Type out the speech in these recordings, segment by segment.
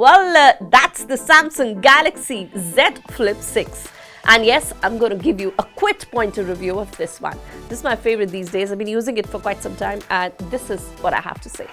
That's the Samsung Galaxy Z Flip 6. And yes, I'm going to give you a quick pointer review of this one. This is my favorite these days. I've been using it for quite some time, and this is what I have to say.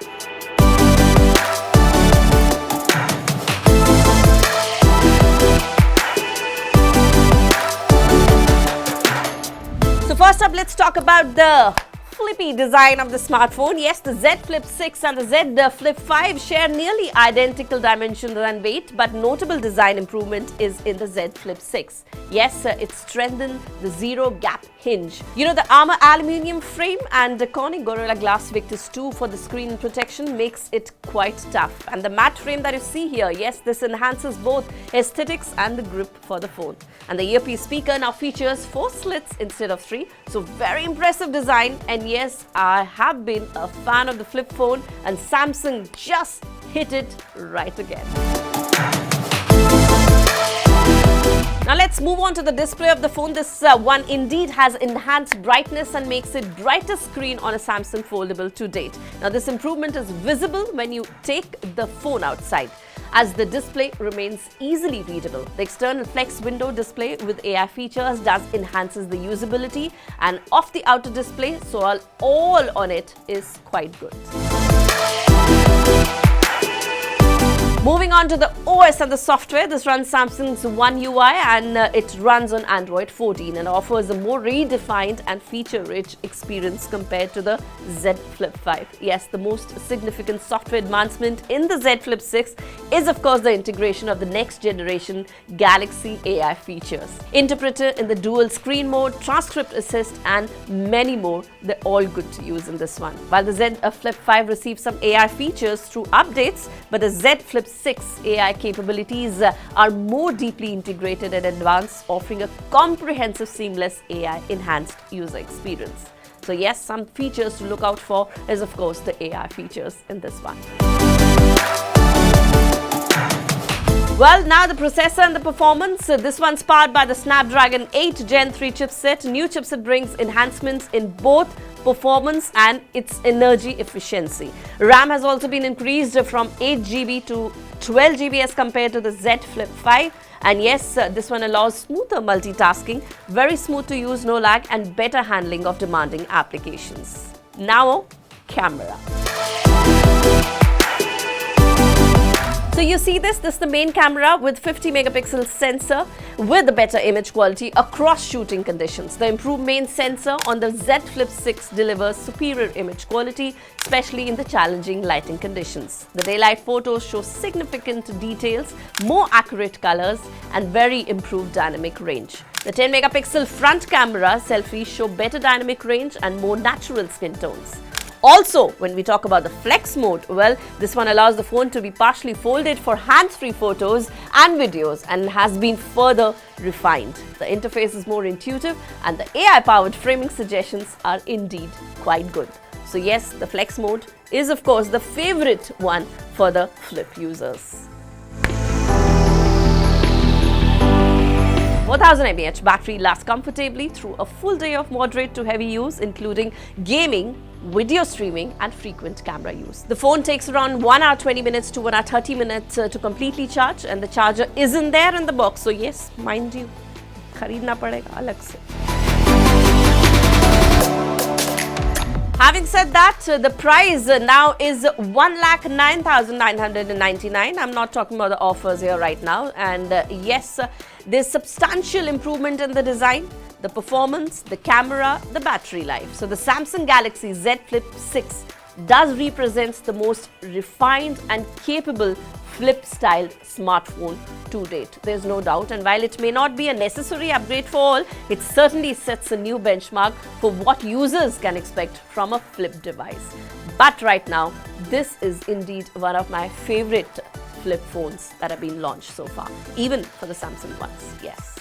So first up, let's talk about the flippy design of the smartphone. Yes, the Z Flip 6 and the Z Flip 5 share nearly identical dimensions and weight, but notable design improvement is in the Z Flip 6. Yes, it strengthened the zero gap hinge. You know, the Armour aluminium frame and the Corning Gorilla Glass Victus 2 for the screen protection makes it quite tough. And the matte frame that you see here, yes, this enhances both aesthetics and the grip for the phone. And the earpiece speaker now features 4 slits instead of 3. So very impressive design. And yes, I have been a fan of the flip phone, and Samsung just hit it right again. Now let's move on to the display of the phone. This one indeed has enhanced brightness and makes it brightest screen on a Samsung foldable to date. Now this improvement is visible when you take the phone outside, as the display remains easily readable. The external flex window display with AI features enhances the usability and of the outer display, so all on it is quite good. Moving on to the OS and the software, this runs Samsung's One UI, and it runs on Android 14 and offers a more redefined and feature-rich experience compared to the Z Flip 5. Yes, the most significant software advancement in the Z Flip 6 is of course the integration of the next generation Galaxy AI features. Interpreter in the dual screen mode, transcript assist and many more, they're all good to use in this one. While the Z Flip 5 receives some AI features through updates, but the Z Flip 6 AI capabilities are more deeply integrated and advanced, offering a comprehensive, seamless AI-enhanced user experience. So yes, some features to look out for is of course the AI features in this one. Well, now the processor and the performance. This one's powered by the Snapdragon 8 Gen 3 chipset. New chipset brings enhancements in both performance and its energy efficiency. RAM has also been increased from 8 GB to 12 GB as compared to the Z Flip 5. And yes, this one allows smoother multitasking, very smooth to use, no lag, and better handling of demanding applications. Now, camera. So you see this is the main camera with 50 megapixel sensor with a better image quality across shooting conditions. The improved main sensor on the Z Flip 6 delivers superior image quality, especially in the challenging lighting conditions. The daylight photos show significant details, more accurate colors and very improved dynamic range. The 10 megapixel front camera selfies show better dynamic range and more natural skin tones. Also, when we talk about the flex mode, well, this one allows the phone to be partially folded for hands-free photos and videos and has been further refined. The interface is more intuitive and the AI-powered framing suggestions are indeed quite good. So yes, the flex mode is of course the favorite one for the flip users. 4000 mAh battery lasts comfortably through a full day of moderate to heavy use, including gaming, video streaming and frequent camera use. The phone takes around 1 hour 20 minutes to 1 hour 30 minutes to completely charge, and the charger isn't there in the box. So yes, mind you, khareedna padega alag se. Having said that, the price now is 1,09,999. I'm not talking about the offers here right now. And yes, there's substantial improvement in the design, the performance, the camera, the battery life. So the Samsung Galaxy Z Flip 6 does represent the most refined and capable flip-style smartphone to date. There's no doubt. And while it may not be a necessary upgrade for all, it certainly sets a new benchmark for what users can expect from a flip device. But right now, this is indeed one of my favorite flip phones that have been launched so far, even for the Samsung ones. Yes.